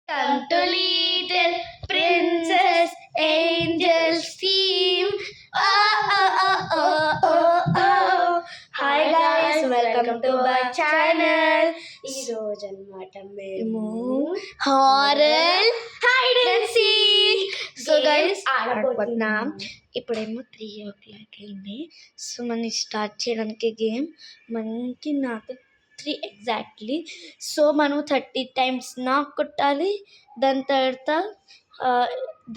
Come to Little Princess Angel's team. Oh, oh, oh, oh, oh, oh. Hi guys, welcome to my channel. ఈ రోజు అన్నమాట మేము horror hide and seek. So guys ఆడబోతున్నాం. ఇప్పుడేమో 3 o'clock అయింది. So మనం start చేయడానికి గేమ్ మనకి నాకు 3 ఎగ్జాక్ట్లీ. సో మనం 30 times నాకు కొట్టాలి. దాని తర్వాత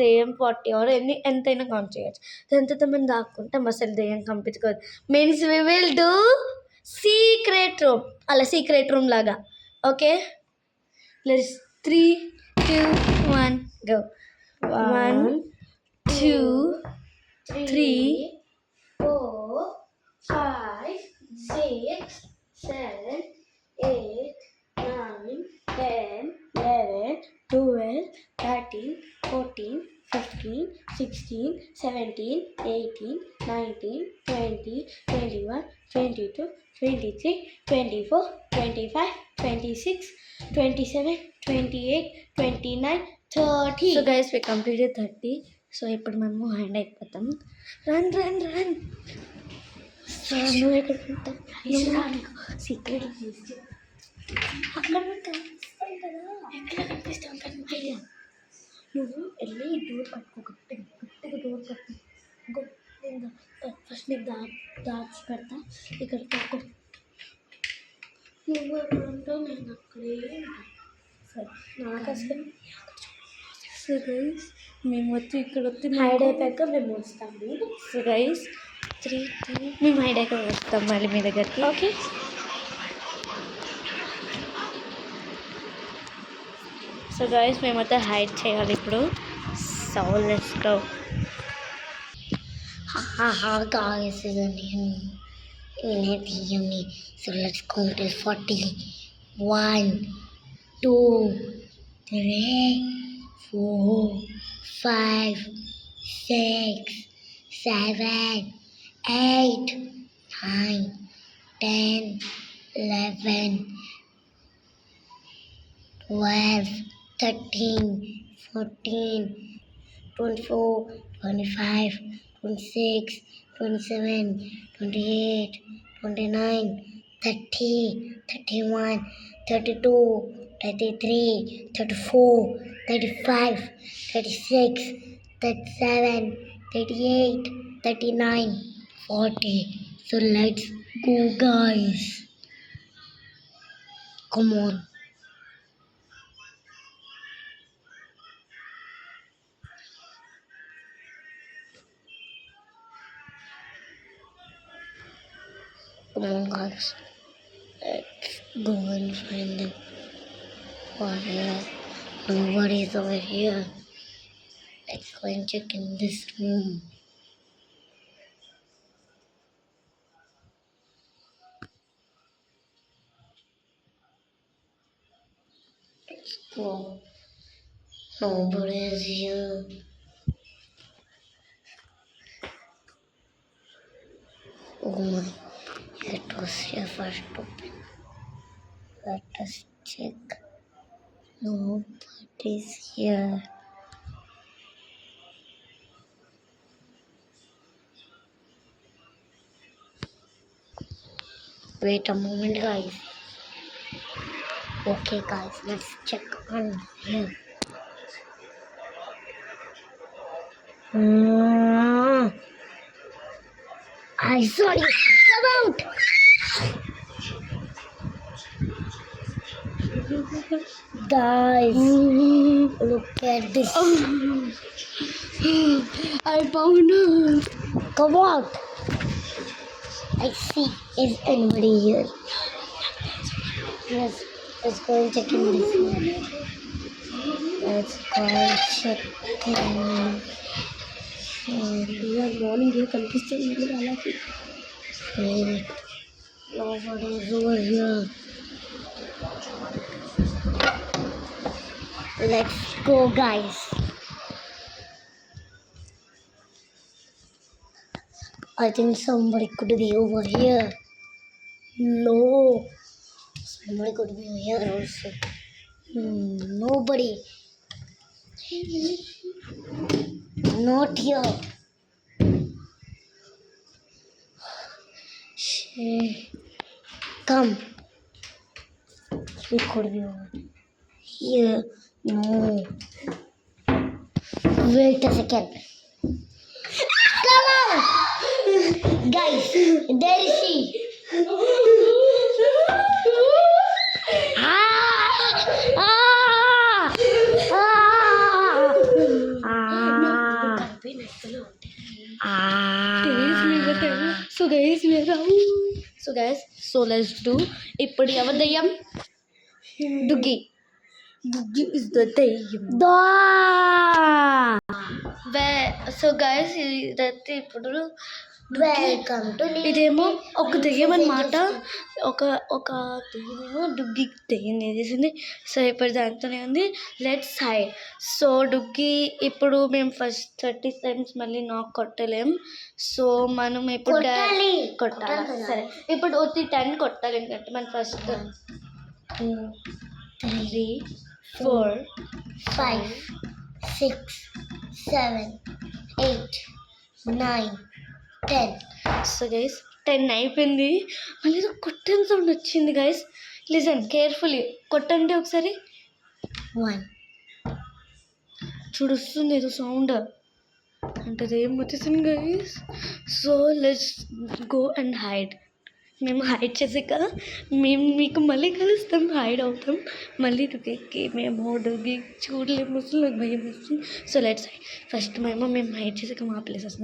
దెయ్యం 40 or ఎంతైనా కౌంట్ చేయొచ్చు. దాని తర్వాత మనం దాక్కుంటాం. అసలు దెయ్యం కంపించుకోదు. Means we will do secret room, అలా సీక్రెట్ రూమ్ లాగా. Okay, let's 3, 2, 1 go. 1, 2, 3, 4, 5, 6, 7, 8, 9, 10, 11, 12, 13, 14, 15, 16, 17, 18, 19, 20, 21, 22, 23, 24, 25, 26, 27, 28, 29, 30. So guys, we completed 30. So ఇప్పుడు మనము హ్యాండ్ అయిపోతాం. Run run run. సో నువ్వు ఎక్కడ ఉంటావు? సీక్రెట్ అక్కడ కనిపిస్తాం కదా. ఎక్కడ కనిపిస్తాం కదా. నువ్వు వెళ్ళి డోర్ కట్టుకో, గట్టిగా డోర్ కట్టు. నేను ఫస్ట్ నీకు దాచి పెడతా. ఇక్కడ కట్టుకో. నువ్వు ఎక్కడ ఉంటావు, నేను అక్కడే ఉంటాను. సరే, నాకు అసలు. సో గైస్, మేము వచ్చి ఇక్కడ వచ్చి హైడ్ అయిపోయాక మేము వస్తాము. సో గైస్ 3 మేము హైడ్ అయిపోయి వస్తాం మళ్ళీ మీ దగ్గరికి. ఓకే, సో గైస్ మేమైతే హైడ్ చేయాలి ఇప్పుడు. So let's go. guys, నేనే తీయండి. So let's count till 40. 1, 2, 3, 4, 5, 6, 7, 8, 9, 10, 11, 12, 13, 14, 24, 25, 26, 27, 28, 29, 30, 31, 32, 33, 34, 35, 36, 37, 38, 39, 40. So let's go guys. Come on. Come on guys. Let's go and find them. Oh yeah. Nobody's over here. Let's go and check in this room. Let's go. Nobody's here. Oh my. It was here first open. Let us check. Nobody's here. Wait a moment guys. Okay guys, let's check on here. I saw you. Come out. Guys, look at this. I found her. Come out. I see. Is anybody here? Yes. Let's go and check in this room. Let's go and check in. Morning ఏ కనిపిస్తుంది అలాగే. Nobody is over here. Let's go guys. I think somebody could be over here. No, somebody could be here also. Nobody. Not here. Come. It could be over here. No. Wait a second. Come on! Guys, there is she. Ah! Ah! So guys so let's do. ఇప్పుడు ఎవరి దయ్యం? డుగ్గి. డుగ్గి is the దయ్యం. So guys ఇదైతే ఇప్పుడు Welcome to ఇదేమో ఒక దెయ్యం అనమాట. ఒక దెయ్యమేమో డుగ్గి దెయ్యం వేసేసింది. సో ఇప్పుడు దాంతోనే ఉంది. Let's hide. సో డుగ్గి ఇప్పుడు మేము ఫస్ట్ 30 సెకండ్స్ మళ్ళీ నాకు కొట్టలేం. సో మనం ఇప్పుడు కొట్టాలి. సరే ఇప్పుడు 10 కొట్టాలి. ఎందుకంటే మనం ఫస్ట్ 2 3 4 5 6 7 8 9 10. సో గైస్ 10 అయిపోయింది. మళ్ళీ ఏదో కొట్టని సౌండ్ వచ్చింది గైస్. Listen carefully. కొట్టండి ఒకసారి. 1. చూడొస్తుంది ఏదో సౌండ్ అంటే ఏం వచ్చేసింది guys. So let's go and hide. మేము హైడ్ చేసాక మేము మీకు మళ్ళీ కలుస్తాం. హైడ్ అవుతాం మళ్ళీ డుగ్గికి. మేము డుగ్గి చూడలేము. అసలు నాకు భయం వస్తుంది. So let's hide. ఫస్ట్ మేము హైడ్ చేసాక మా ప్లేసెస్